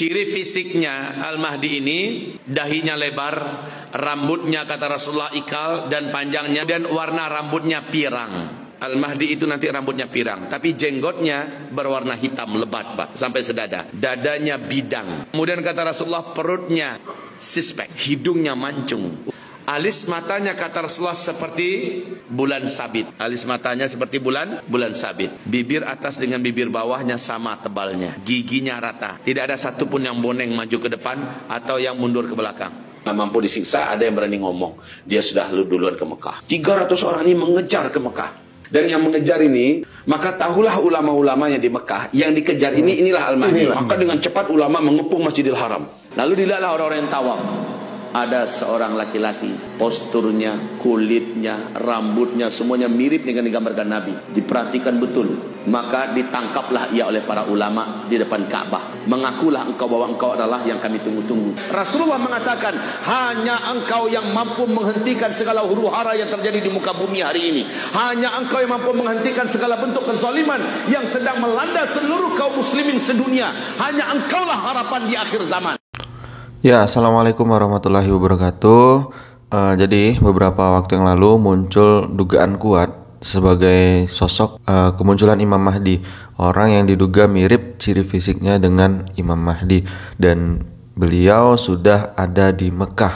Ciri fisiknya Al-Mahdi ini, dahinya lebar, rambutnya kata Rasulullah ikal dan panjangnya, dan warna rambutnya pirang. Al-Mahdi itu nanti rambutnya pirang, tapi jenggotnya berwarna hitam lebat, Pak, sampai sedada. Dadanya bidang. Kemudian kata Rasulullah perutnya sispek, hidungnya mancung. Alis matanya kata Rasulullah seperti bulan sabit. Alis matanya seperti bulan sabit. Bibir atas dengan bibir bawahnya sama tebalnya. Giginya rata. Tidak ada satupun yang boneng maju ke depan atau yang mundur ke belakang. Mampu disiksa, ada yang berani ngomong. Dia sudah duluan ke Mekah. 300 orang ini mengejar ke Mekah. Dan yang mengejar ini, maka tahulah ulama-ulamanya di Mekah. Yang dikejar inilah Al-Mahdi. Maka dengan cepat ulama mengepung Masjidil Haram. Lalu dilihatlah orang-orang yang tawaf. Ada seorang laki-laki, posturnya, kulitnya, rambutnya, semuanya mirip dengan digambarkan Nabi. Diperhatikan betul. Maka ditangkaplah ia oleh para ulama di depan Ka'bah. Mengakulah engkau bahwa engkau adalah yang kami tunggu-tunggu. Rasulullah mengatakan, hanya engkau yang mampu menghentikan segala huru-hara yang terjadi di muka bumi hari ini. Hanya engkau yang mampu menghentikan segala bentuk kezaliman yang sedang melanda seluruh kaum muslimin sedunia. Hanya engkaulah harapan di akhir zaman. Ya, assalamualaikum warahmatullahi wabarakatuh. Jadi beberapa waktu yang lalu muncul dugaan kuat sebagai sosok kemunculan Imam Mahdi, orang yang diduga mirip ciri fisiknya dengan Imam Mahdi, dan beliau sudah ada di Mekah.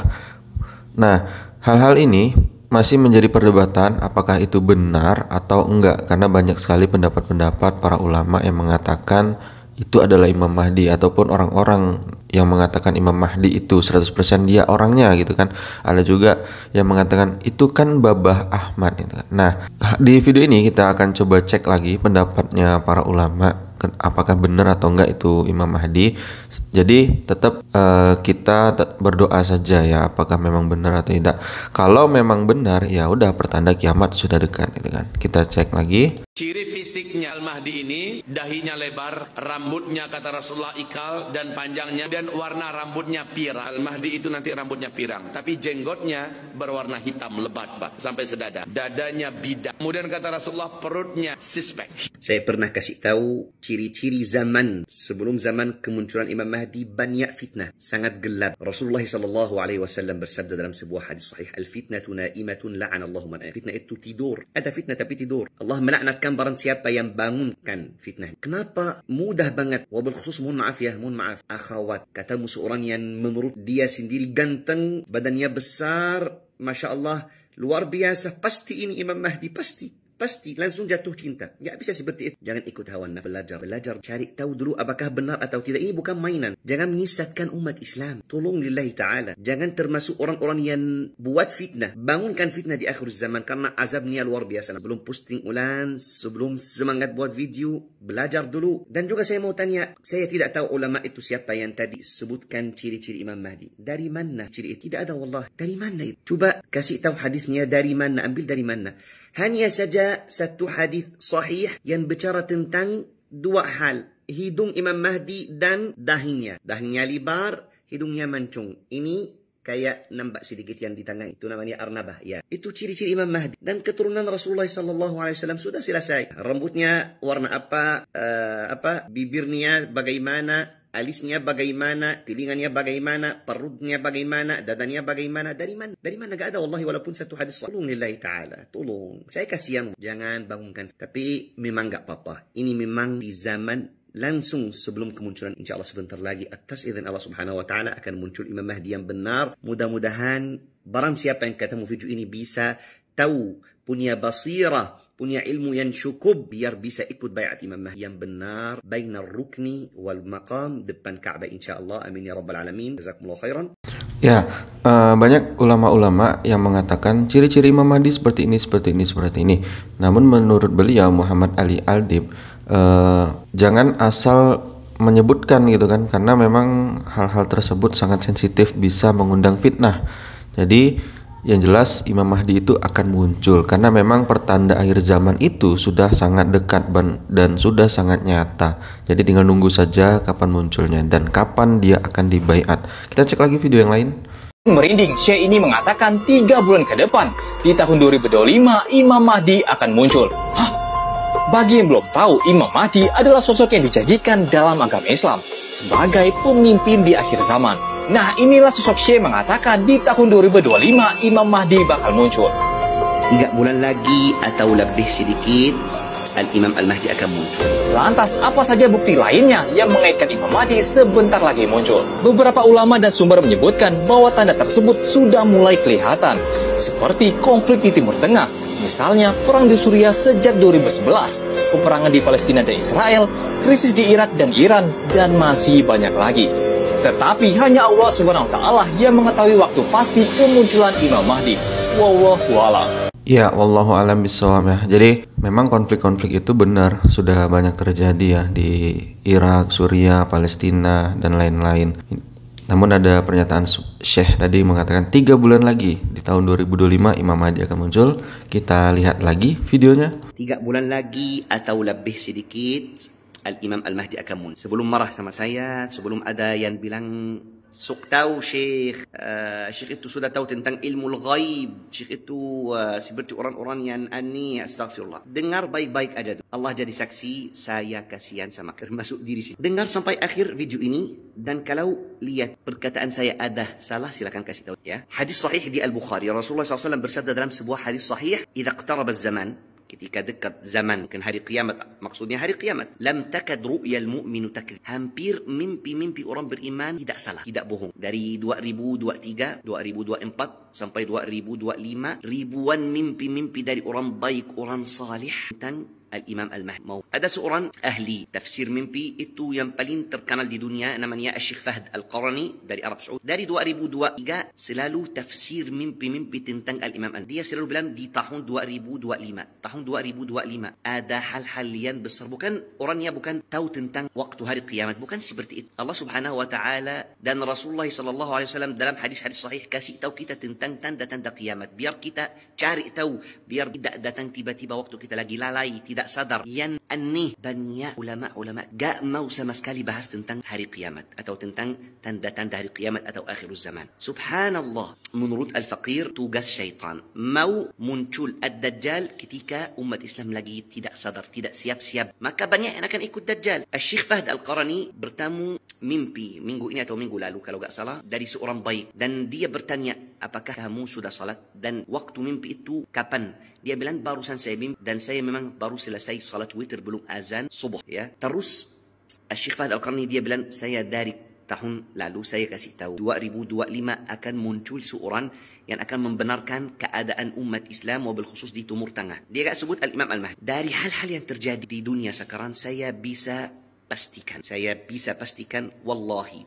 Nah, hal-hal ini masih menjadi perdebatan apakah itu benar atau enggak, karena banyak sekali pendapat-pendapat para ulama yang mengatakan itu adalah Imam Mahdi, ataupun orang-orang yang mengatakan Imam Mahdi itu 100% dia orangnya gitu kan. Ada juga yang mengatakan itu kan Babah Ahmad gitu kan. Nah, di video ini kita akan coba cek lagi pendapatnya para ulama, apakah benar atau enggak itu Imam Mahdi. Jadi tetap kita berdoa saja ya, apakah memang benar atau tidak. Kalau memang benar ya udah, pertanda kiamat sudah dekat gitu kan. Kita cek lagi. Ciri fisiknya Al-Mahdi ini, dahinya lebar, rambutnya kata Rasulullah ikal dan panjangnya, dan warna rambutnya pirang. Al-Mahdi itu nanti rambutnya pirang, tapi jenggotnya berwarna hitam lebat, Pak, sampai sedada. Dadanya bidang. Kemudian kata Rasulullah perutnya sispek. Saya pernah kasih tahu ciri-ciri zaman sebelum zaman kemunculan Imam Mahdi, banyak fitnah, sangat gelap. Rasulullah SAW bersabda dalam sebuah hadis sahih, al-fitnatu na'imatun la'anallahu man. Fitnah itu tidur. Ada fitnah tapi tidur. Allah melaknatkan barang siapa yang bangunkan fitnah. Kenapa mudah banget? Wabil khusus, mohon maaf akhwat, katamu seorang yang menurut dia sendiri ganteng, badannya besar, Masya Allah, luar biasa, pasti ini Imam Mahdi, pasti langsung jatuh cinta. Nggak bisa seperti itu. Jangan ikut hawa nafsu. Belajar, cari tahu dulu apakah benar atau tidak. Ini bukan mainan. Jangan menyesatkan umat Islam. Tolong lillahi ta'ala. Jangan termasuk orang-orang yang buat fitnah. Bangunkan fitnah di akhir zaman, karena azabnya luar biasa. Belum posting ulang, sebelum semangat buat video, belajar dulu. Dan juga saya mau tanya, saya tidak tahu ulama itu siapa yang tadi sebutkan ciri-ciri Imam Mahdi. Dari mana ciri itu? Tidak ada wallah. Dari mana itu? Coba kasih tahu hadisnya dari mana, ambil dari mana. Hanya saja satu hadis sahih yang bicara tentang dua hal. Hidung Imam Mahdi dan dahinya. Dahinya lebar, hidungnya mancung. Ini kayak nampak sedikit yang di tengah, itu namanya arnabah ya. Itu ciri-ciri Imam Mahdi. Dan keturunan Rasulullah SAW sudah selesai. Rambutnya warna apa, bibirnya bagaimana, alisnya bagaimana, telinganya bagaimana, perutnya bagaimana, dadanya bagaimana. Dari mana? Dari mana? Gak ada wallahi, walaupun satu hadis. Tolong lillahi ta'ala, tolong. Saya kasihan, jangan bangunkan. Tapi memang gak apa-apa. Ini memang di zaman langsung sebelum kemunculan, insya Allah sebentar lagi atas izin Allah subhanahu wa ta'ala akan muncul Imam Mahdi yang benar. Mudah-mudahan barang siapa yang ketemu video ini bisa tahu, punya basirah, punya ilmu yang cukup, biar bisa ikut bayat Imam Mahdi yang benar, bainar rukni wal maqam, depan Ka'bah insyaAllah. Amin ya rabbal alamin. Jazakumullah khairan. Ya, banyak ulama-ulama yang mengatakan ciri-ciri Imam Mahdi seperti ini. Namun menurut beliau, Muhammad Ali Aldib, jangan asal menyebutkan gitu kan, karena memang hal-hal tersebut sangat sensitif, bisa mengundang fitnah. Jadi yang jelas Imam Mahdi itu akan muncul, karena memang pertanda akhir zaman itu sudah sangat dekat dan sudah sangat nyata. Jadi tinggal nunggu saja kapan munculnya dan kapan dia akan dibaiat. Kita cek lagi video yang lain. Merinding, Syekh ini mengatakan 3 bulan ke depan, di tahun 2025 Imam Mahdi akan muncul. Hah? Bagi yang belum tahu, Imam Mahdi adalah sosok yang dijanjikan dalam agama Islam sebagai pemimpin di akhir zaman. Nah, inilah sosok Syekh mengatakan di tahun 2025 Imam Mahdi bakal muncul. 3 bulan lagi atau lebih sedikit, Al-Imam Al-Mahdi akan muncul. Lantas, apa saja bukti lainnya yang mengaitkan Imam Mahdi sebentar lagi muncul? Beberapa ulama dan sumber menyebutkan bahwa tanda tersebut sudah mulai kelihatan, seperti konflik di Timur Tengah. Misalnya, perang di Suriah sejak 2011, peperangan di Palestina dan Israel, krisis di Irak dan Iran, dan masih banyak lagi. Tetapi hanya Allah Subhanahu wa Ta'ala yang mengetahui waktu pasti kemunculan Imam Mahdi. Wallahu a'lam. Ya, wallahu alam bisawab ya. Jadi memang konflik-konflik itu benar sudah banyak terjadi ya di Irak, Suriah, Palestina dan lain-lain. Namun ada pernyataan Syekh tadi mengatakan 3 bulan lagi di tahun 2025 Imam Mahdi akan muncul. Kita lihat lagi videonya. 3 bulan lagi atau lebih sedikit, Al-Imam Al-Mahdi akan muncul. Sebelum marah sama saya, sebelum ada yang bilang sok tahu Syekh, Syekh itu sudah tahu tentang ilmu ghaib, Syekh itu seperti orang-orang yang aneh, astagfirullah. Dengar baik-baik aja tuh. Allah jadi saksi, saya kasihan sama termasuk diri sini. Dengar sampai akhir video ini, dan kalau lihat perkataan saya ada salah, silakan kasih tahu ya. Hadis sahih di Al-Bukhari, Rasulullah SAW bersabda dalam sebuah hadis sahih, "Idza iqtaraba az-zaman", ketika dekat zaman, mungkin hari kiamat, maksudnya hari kiamat, lam takad ru'yal mu'minu takdzib, hampir mimpi-mimpi orang beriman tidak salah, tidak bohong. Dari 2023, 2024 sampai 2025, ribuan mimpi-mimpi dari orang baik, orang salih tentang Al-Imam Al-Mahdi. Ada seorang ahli tafsir mimpi itu yang paling terkenal di dunia, namanya Syekh Fahd Al-Qarani dari Arab Saudi. Dari 2023 selalu tafsir mimpi-mimpi tentang Al-Imam Al-Mahdi. Dia selalu bilang di tahun 2025. Tahun 2025 ada hal-hal yang besar. Bukan orangnya bukan tahu tentang waktu hari kiamat, bukan seperti itu. Allah Subhanahu wa taala dan Rasulullah sallallahu alaihi wasallam dalam hadis-hadis sahih kasih tahu kita tentang tanda-tanda kiamat. Biar kita cari tahu, biar tidak datang tiba-tiba waktu kita lagi lalai, tidak sadar. Yang aneh, banyak ulama-ulama gak mau sama sekali bahas tentang hari kiamat atau tentang tanda-tanda hari kiamat atau akhir zaman. Subhanallah, menurut Al-Faqir, tugas syaitan mau muncul Ad-Dajjal ketika umat Islam lagi tidak sadar, tidak siap-siap, maka banyak yang akan ikut Dajjal. Syekh Fahd Al-Qarani bertamu mimpi minggu ini atau minggu lalu kalau gak salah dari seorang baik, dan dia bertanya, apakah kamu sudah salat dan waktu mimpi itu kapan? Dia bilang barusan saya mimpi dan saya memang baru selesai salat witir belum azan subuh ya. Terus Syekh Fahd Al-Qarani dia bilang, saya dari tahun lalu saya kasih tahu 2025 akan muncul seorang yang akan membenarkan keadaan umat Islam wabil khusus di Timur Tengah. Dia gak sebut Al-Imam Al-Mahdi. Dari hal-hal yang terjadi di dunia sekarang saya bisa pastikan, wallahi,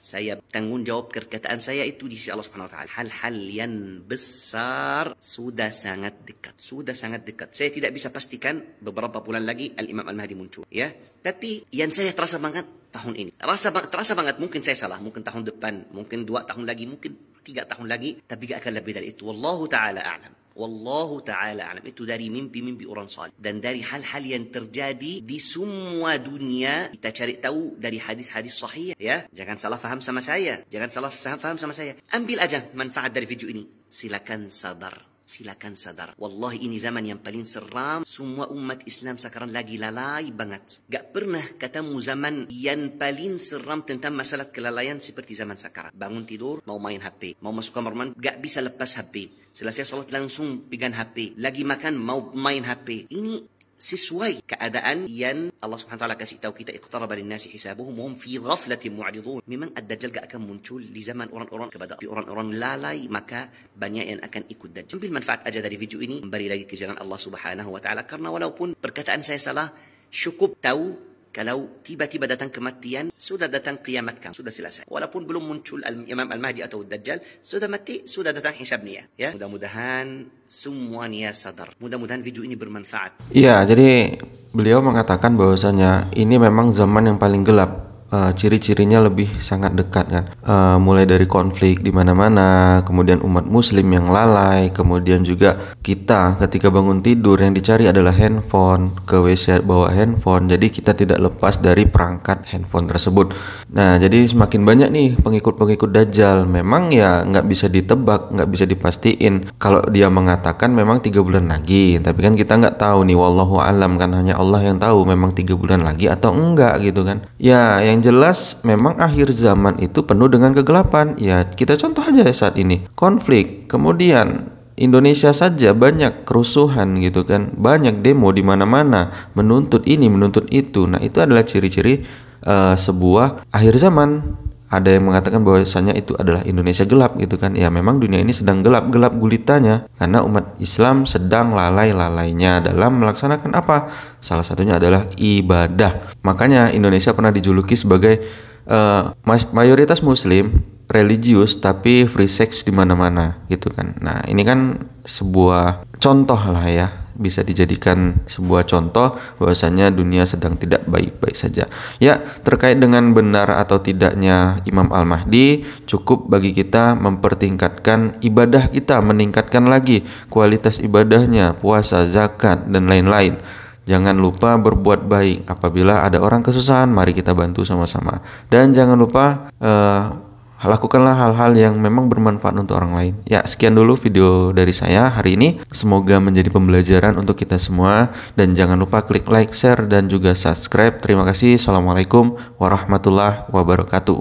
saya tanggung jawab perkataan saya itu di sisi Allah Subhanahu wa taala. Hal-hal yang besar sudah sangat dekat. Saya tidak bisa pastikan beberapa bulan lagi Al-Imam Al-Mahdi muncul ya. Tapi yang saya terasa banget tahun ini. Terasa banget, mungkin saya salah, mungkin tahun depan, mungkin 2 tahun lagi, mungkin 3 tahun lagi, tapi gak akan lebih dari itu. Wallahu taala a'lam. Wallahu ta'ala alam. Itu dari mimpi-mimpi orang salih dan dari hal-hal yang terjadi di semua dunia. Kita cari tahu dari hadis-hadis sahih ya. Jangan salah faham sama saya, ambil aja manfaat dari video ini. Silakan sadar. Wallahi ini zaman yang paling seram. Semua umat Islam sekarang lagi lalai banget. Gak pernah ketemu zaman yang paling seram tentang masalah kelalaian seperti zaman sekarang. Bangun tidur mau main HP, mau masuk kamar mandi gak bisa lepas HP, selesai salat langsung pegang HP, lagi makan mau main HP. Ini sesuai keadaan yang Allah Subhanahu wa taala kasih tahu kita, iqtaraba linnasi hisabuhum wa hum fi ghaflatin mu'ridun. Memang Ad-Dajjal gak akan muncul di zaman orang-orang kepada orang-orang lalai, maka banyak yang akan ikut Dajjal. Ambil manfaat aja dari video ini, kembali lagi ke jalan Allah Subhanahu wa taala, karena walaupun perkataan saya salah, cukup tahu kalau tiba-tiba datang kematian, sudah datang kiamat kamu, sudah selesai. Walaupun belum muncul Imam Al-Mahdi atau Dajjal, sudah mati, sudah datang hisabnya. Ya, mudah-mudahan semuanya sadar. Mudah-mudahan video ini bermanfaat. Iya, jadi beliau mengatakan bahwasanya ini memang zaman yang paling gelap ciri-cirinya lebih sangat dekat kan. Mulai dari konflik di mana-mana, kemudian umat muslim yang lalai, kemudian juga kita ketika bangun tidur yang dicari adalah handphone, ke WC bawa handphone, jadi kita tidak lepas dari perangkat handphone tersebut. Nah, jadi semakin banyak nih pengikut-pengikut Dajjal. Memang ya nggak bisa ditebak, nggak bisa dipastiin. Kalau dia mengatakan memang 3 bulan lagi, tapi kan kita nggak tahu nih, wallahu alam, kan hanya Allah yang tahu memang 3 bulan lagi atau enggak gitu kan. Ya, yang jelas memang akhir zaman itu penuh dengan kegelapan. Ya, kita contoh aja saat ini, konflik, kemudian Indonesia saja banyak kerusuhan gitu kan, banyak demo di mana-mana menuntut ini menuntut itu. Nah, itu adalah ciri-ciri sebuah akhir zaman. Ada yang mengatakan bahwasanya itu adalah Indonesia gelap gitu kan. Ya, memang dunia ini sedang gelap gulitanya karena umat Islam sedang lalai-lalainya dalam melaksanakan apa? Salah satunya adalah ibadah. Makanya Indonesia pernah dijuluki sebagai mayoritas muslim, religius, tapi free sex di mana-mana gitu kan. Nah, ini kan sebuah contoh lah ya, bisa dijadikan sebuah contoh bahwasanya dunia sedang tidak baik-baik saja. Ya, terkait dengan benar atau tidaknya Imam Al-Mahdi, cukup bagi kita mempertingkatkan ibadah kita, meningkatkan lagi kualitas ibadahnya, puasa, zakat, dan lain-lain. Jangan lupa berbuat baik. Apabila ada orang kesusahan, mari kita bantu sama-sama. Dan jangan lupa lakukanlah hal-hal yang memang bermanfaat untuk orang lain. Ya, sekian dulu video dari saya hari ini. Semoga menjadi pembelajaran untuk kita semua. Dan jangan lupa klik like, share, dan juga subscribe. Terima kasih. Assalamualaikum warahmatullahi wabarakatuh.